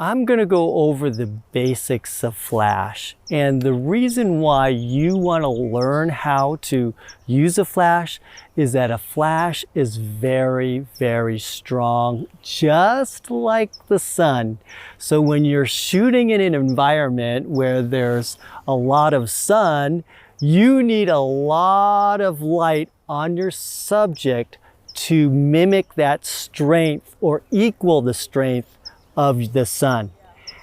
I'm going to go over the basics of flash. And the reason why you want to learn how to use a flash is that a flash is very, very strong, just like the sun. So when you're shooting in an environment where there's a lot of sun, you need a lot of light on your subject to mimic that strength or equal the strength of the sun.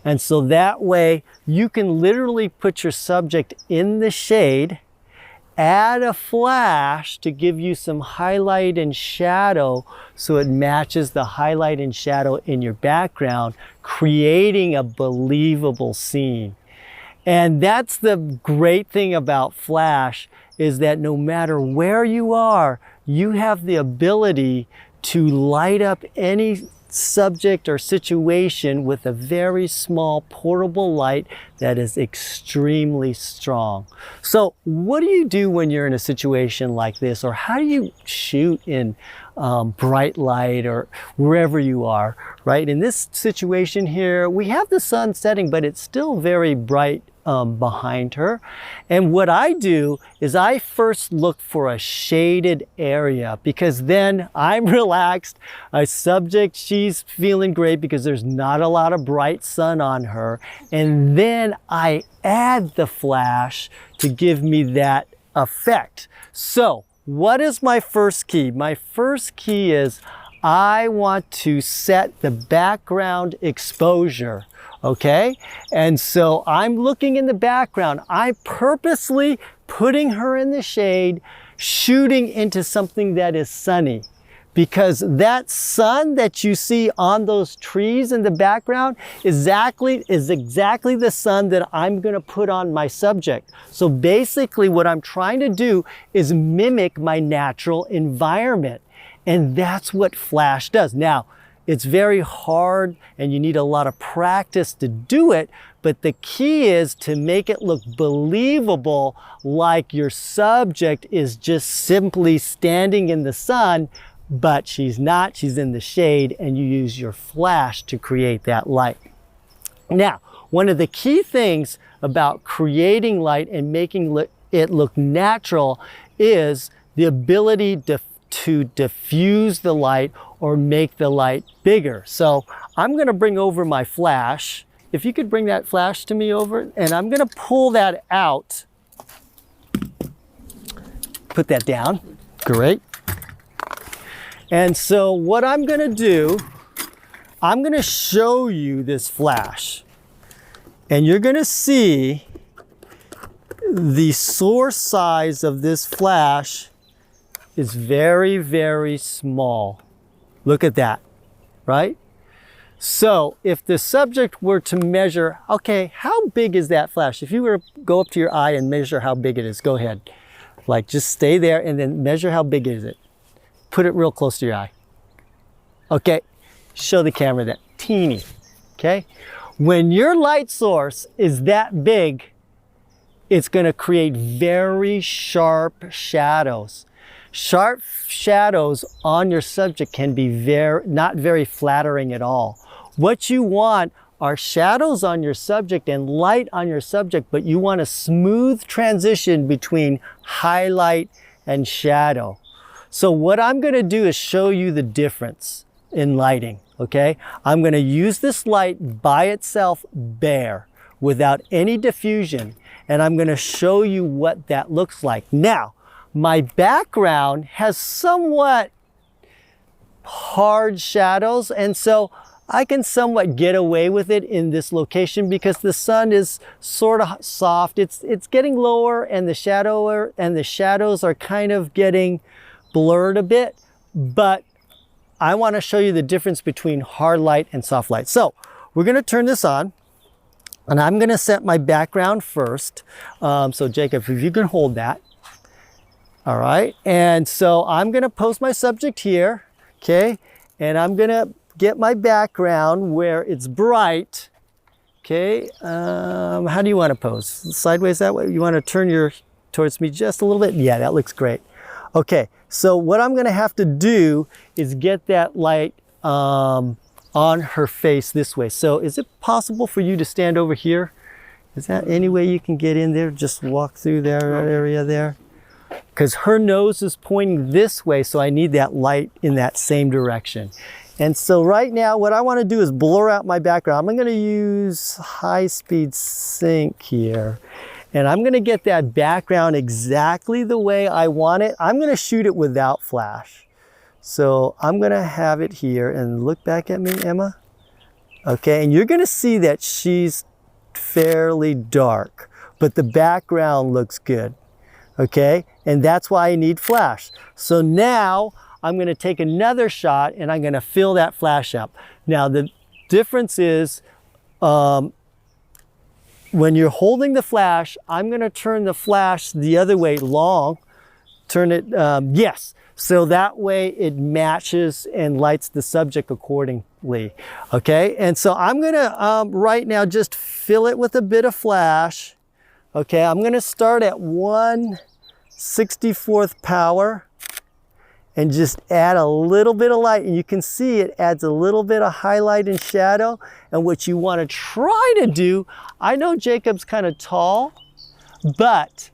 And so that way you can literally put your subject in the shade, add a flash to give you some highlight and shadow so it matches the highlight and shadow in your background, creating a believable scene. And that's the great thing about flash, is that no matter where you are, you have the ability to light up any subject or situation with a very small portable light that is extremely strong. So what do you do when you're in a situation like this, or how do you shoot in bright light or wherever you are, right? In this situation here, we have the sun setting, but it's still very bright behind her. And what I do is I first look for a shaded area, because then I'm relaxed. A subject, she's feeling great because there's not a lot of bright sun on her. And then I add the flash to give me that effect. So what is my first key? My first key is I want to set the background exposure. Okay, and so I'm looking in the background. I'm purposely putting her in the shade, shooting into something that is sunny, because that sun that you see on those trees in the background is exactly the sun that I'm going to put on my subject. So basically what I'm trying to do is mimic my natural environment, and that's what flash does. Now, it's very hard and you need a lot of practice to do it, but the key is to make it look believable, like your subject is just simply standing in the sun, but she's not, she's in the shade, and you use your flash to create that light. Now, one of the key things about creating light and making it look natural is the ability to diffuse the light or make the light bigger. So I'm going to bring over my flash. If you could bring that flash to me over, and I'm going to pull that out. Put that down. Great. And so what I'm going to do, I'm going to show you this flash. And you're going to see the source size of this flash is very, very small. Look at that, right? So if the subject were to measure, okay, how big is that flash? If you were to go up to your eye and measure how big it is, go ahead. Like, just stay there and then measure how big is it. Put it real close to your eye. Okay, show the camera that, teeny, okay? When your light source is that big, it's gonna create very sharp shadows. Sharp shadows on your subject can be not very flattering at all. What you want are shadows on your subject and light on your subject, but you want a smooth transition between highlight and shadow. So what I'm going to do is show you the difference in lighting, okay? I'm going to use this light by itself bare, without any diffusion, and I'm going to show you what that looks like. Now, my background has somewhat hard shadows, and so I can somewhat get away with it in this location because the sun is sort of soft. It's getting lower, and the shadows are kind of getting blurred a bit, but I want to show you the difference between hard light and soft light. So we're going to turn this on, and I'm going to set my background first. So Jacob, if you can hold that. All right, and so I'm gonna post my subject here, okay? And I'm gonna get my background where it's bright, okay? How do you wanna pose? Sideways that way? You wanna turn towards me just a little bit? Yeah, that looks great. Okay, so what I'm gonna have to do is get that light on on her face this way. So is it possible for you to stand over here? Is that any way you can get in there? Just walk through that area there? Because her nose is pointing this way, so I need that light in that same direction. And so right now, what I want to do is blur out my background. I'm going to use high-speed sync here. And I'm going to get that background exactly the way I want it. I'm going to shoot it without flash. So I'm going to have it here, and look back at me, Emma. Okay, and you're going to see that she's fairly dark, but the background looks good. Okay, and that's why I need flash. So now I'm going to take another shot and I'm going to fill that flash up. Now the difference is when you're holding the flash, I'm going to turn the flash the other way long, turn it, yes. So that way it matches and lights the subject accordingly. Okay, and so I'm going to right now just fill it with a bit of flash. Okay, I'm going to start at 1/64th power and just add a little bit of light. And you can see it adds a little bit of highlight and shadow. And what you want to try to do, I know Jacob's kind of tall, but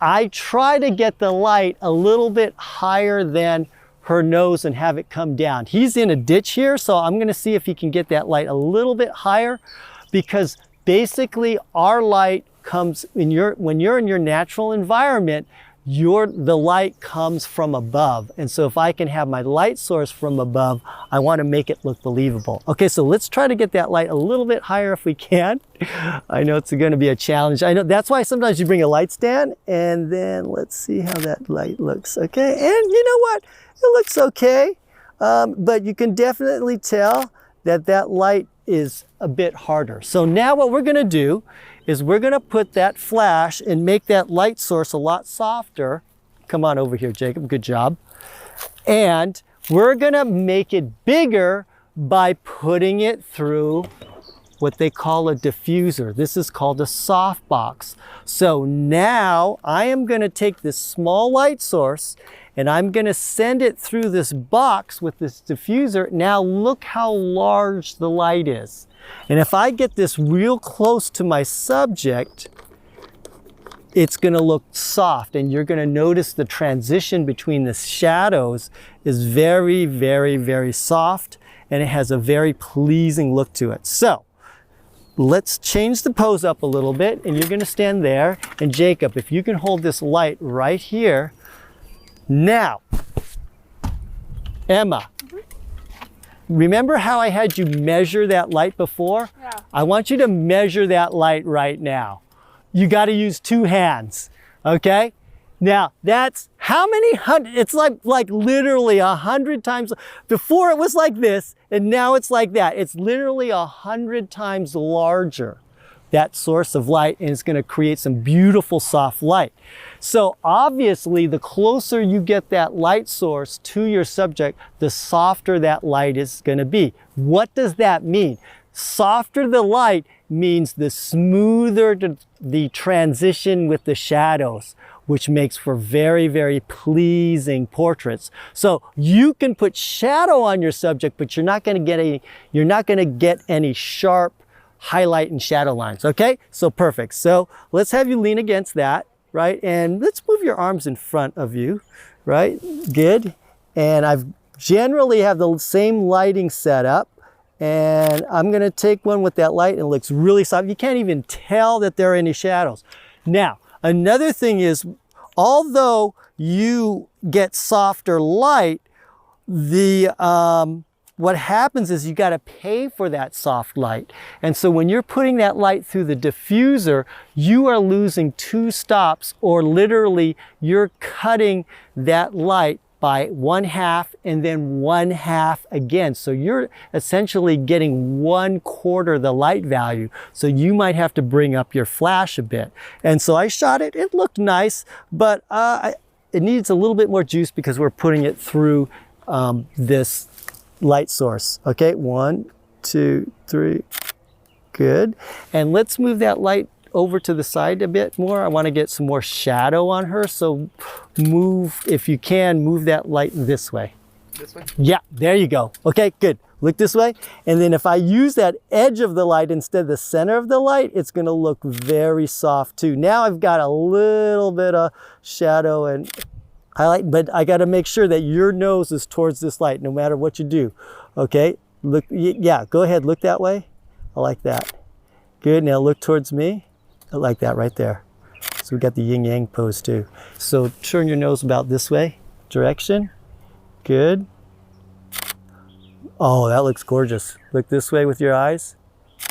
I try to get the light a little bit higher than her nose and have it come down. He's in a ditch here, so I'm going to see if he can get that light a little bit higher, because basically our light comes when you're in your natural environment, the light comes from above. And so if I can have my light source from above, I want to make it look believable. Okay, so let's try to get that light a little bit higher if we can. I know it's going to be a challenge. I know that's why sometimes you bring a light stand, and then let's see how that light looks. Okay, and you know what? It looks okay, but you can definitely tell that that light is a bit harder. So now what we're going to do is we're going to put that flash and make that light source a lot softer. Come on over here, Jacob. Good job. And we're going to make it bigger by putting it through what they call a diffuser. This is called a softbox. So now I am going to take this small light source and I'm going to send it through this box with this diffuser. Now look how large the light is. And if I get this real close to my subject, it's going to look soft, and you're going to notice the transition between the shadows is very, very, very soft, and it has a very pleasing look to it. So let's change the pose up a little bit, and you're going to stand there. And Jacob, if you can hold this light right here. Now, Emma, remember how I had you measure that light before? Yeah. I want you to measure that light right now. You got to use 2 hands, okay? Now, that's how many hundred, it's like literally 100 times. Before it was like this, and now it's like that. It's literally 100 times larger, that source of light, and it's going to create some beautiful soft light. So obviously, the closer you get that light source to your subject, the softer that light is going to be. What does that mean? Softer the light means the smoother the transition with the shadows, which makes for very, very pleasing portraits. So you can put shadow on your subject, but you're not going to get any sharp highlight and shadow lines. Okay, so perfect. So let's have you lean against that, right? And let's move your arms in front of you, right? Good. And I've generally have the same lighting setup. And I'm going to take one with that light, and it looks really soft. You can't even tell that there are any shadows. Now, another thing is, although you get softer light, what happens is you got to pay for that soft light. And so when you're putting that light through the diffuser, you are losing 2 stops, or literally you're cutting that light by 1/2 and then 1/2 again. So you're essentially getting 1/4 the light value. So you might have to bring up your flash a bit. And so I shot it, it looked nice, but it needs a little bit more juice because we're putting it through this light source. Okay, 1, 2, 3, good. And let's move that light over to the side a bit more. I want to get some more shadow on her. So move, if you can, move that light this way. This way? Yeah, there you go. Okay, good. Look this way. And then if I use that edge of the light instead of the center of the light, it's gonna look very soft too. Now I've got a little bit of shadow and highlight, but I gotta make sure that your nose is towards this light no matter what you do. Okay, look, yeah, go ahead, look that way. I like that. Good, now look towards me. I like that right there. So we got the yin yang pose too. So turn your nose about this way, direction. Good. Oh, that looks gorgeous. Look this way with your eyes.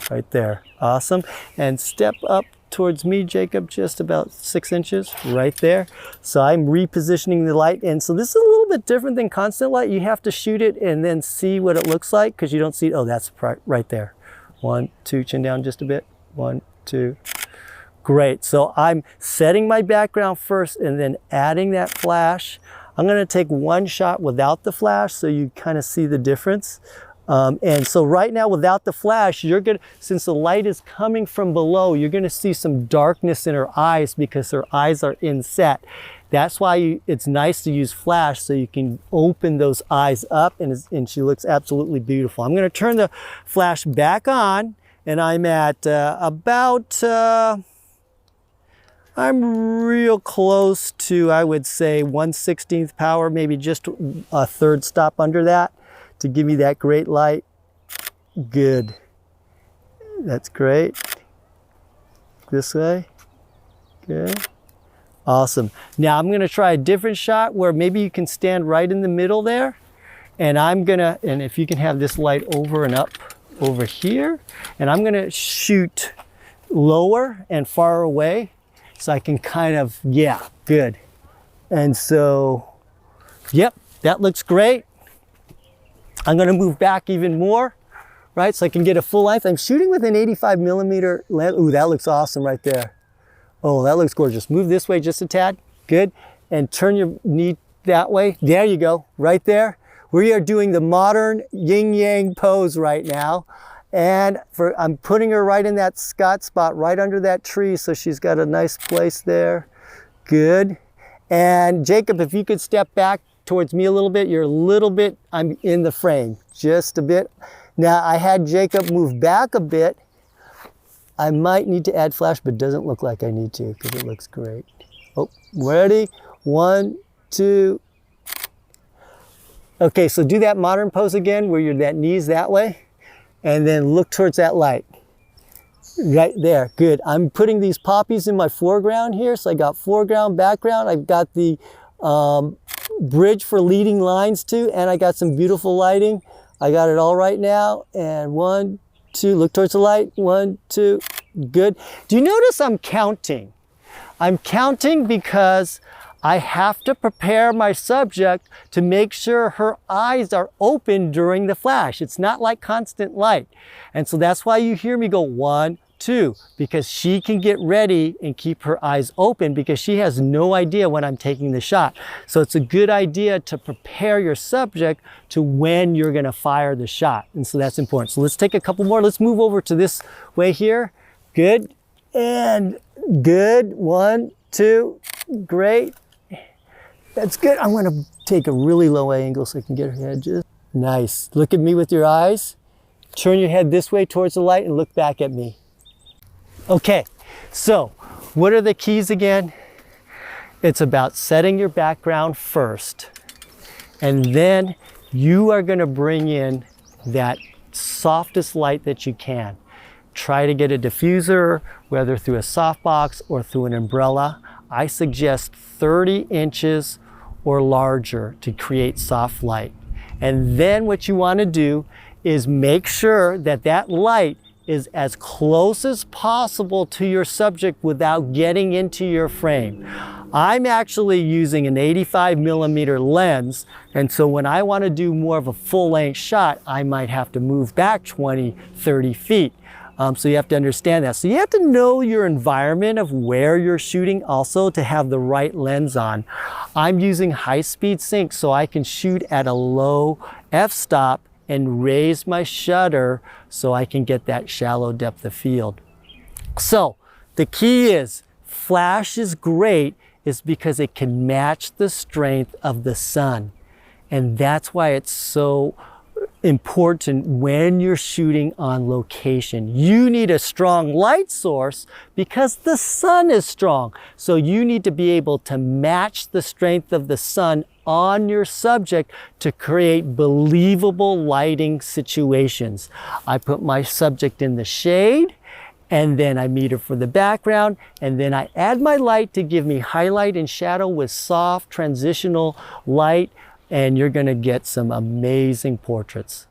Right there. Awesome. And step up towards me, Jacob, just about 6 inches, right there. So I'm repositioning the light. And so this is a little bit different than constant light. You have to shoot it and then see what it looks like because you don't see, oh, that's right there. 1, 2, chin down just a bit. 1, 2. Great. So I'm setting my background first and then adding that flash. I'm going to take one shot without the flash so you kind of see the difference. And so right now without the flash, you're going to, since the light is coming from below, you're going to see some darkness in her eyes because her eyes are inset. That's why it's nice to use flash so you can open those eyes up and she looks absolutely beautiful. I'm going to turn the flash back on and I'm at I'm real close to, I would say, 1/16 power, maybe just a third stop under that to give me that great light. Good. That's great. This way. Good. Awesome. Now I'm gonna try a different shot where maybe you can stand right in the middle there. And and if you can have this light over and up over here, and I'm gonna shoot lower and far away. So I can kind of, yeah, good. And so, yep, that looks great. I'm gonna move back even more, right? So I can get a full length. I'm shooting with an 85 millimeter lens. Ooh, that looks awesome right there. Oh, that looks gorgeous. Move this way just a tad, good. And turn your knee that way. There you go, right there. We are doing the modern yin yang pose right now. And I'm putting her right in that Scott spot, right under that tree, so she's got a nice place there. Good. And Jacob, if you could step back towards me a little bit, you're a little bit, I'm in the frame, just a bit. Now I had Jacob move back a bit. I might need to add flash, but it doesn't look like I need to because it looks great. Oh, ready? 1, 2. Okay, so do that modern pose again where that knee's that way. And then look towards that light. Right there, good. I'm putting these poppies in my foreground here. So I got foreground, background. I've got the bridge for leading lines too. And I got some beautiful lighting. I got it all right now. And 1, 2, look towards the light. 1, 2, good. Do you notice I'm counting? I'm counting because I have to prepare my subject to make sure her eyes are open during the flash. It's not like constant light. And so that's why you hear me go 1, 2, because she can get ready and keep her eyes open because she has no idea when I'm taking the shot. So it's a good idea to prepare your subject to when you're gonna fire the shot. And so that's important. So let's take a couple more. Let's move over to this way here. Good, and good. 1, 2, great. That's good. I'm gonna take a really low angle so I can get her head just nice. Look at me with your eyes. Turn your head this way towards the light and look back at me. Okay, so what are the keys again? It's about setting your background first. And then you are gonna bring in that softest light that you can. Try to get a diffuser, whether through a softbox or through an umbrella. I suggest 30 inches or larger to create soft light. And then what you want to do is make sure that that light is as close as possible to your subject without getting into your frame. I'm actually using an 85 millimeter lens, and so when I want to do more of a full length shot, I might have to move back 20, 30 feet. So you have to understand that. So you have to know your environment of where you're shooting also to have the right lens on. I'm using high-speed sync so I can shoot at a low f-stop and raise my shutter so I can get that shallow depth of field. So the key is, flash is great is because it can match the strength of the sun. And that's why it's so important when you're shooting on location. You need a strong light source because the sun is strong. So you need to be able to match the strength of the sun on your subject to create believable lighting situations. I put my subject in the shade, and then I meter for the background, and then I add my light to give me highlight and shadow with soft transitional light, and you're gonna get some amazing portraits.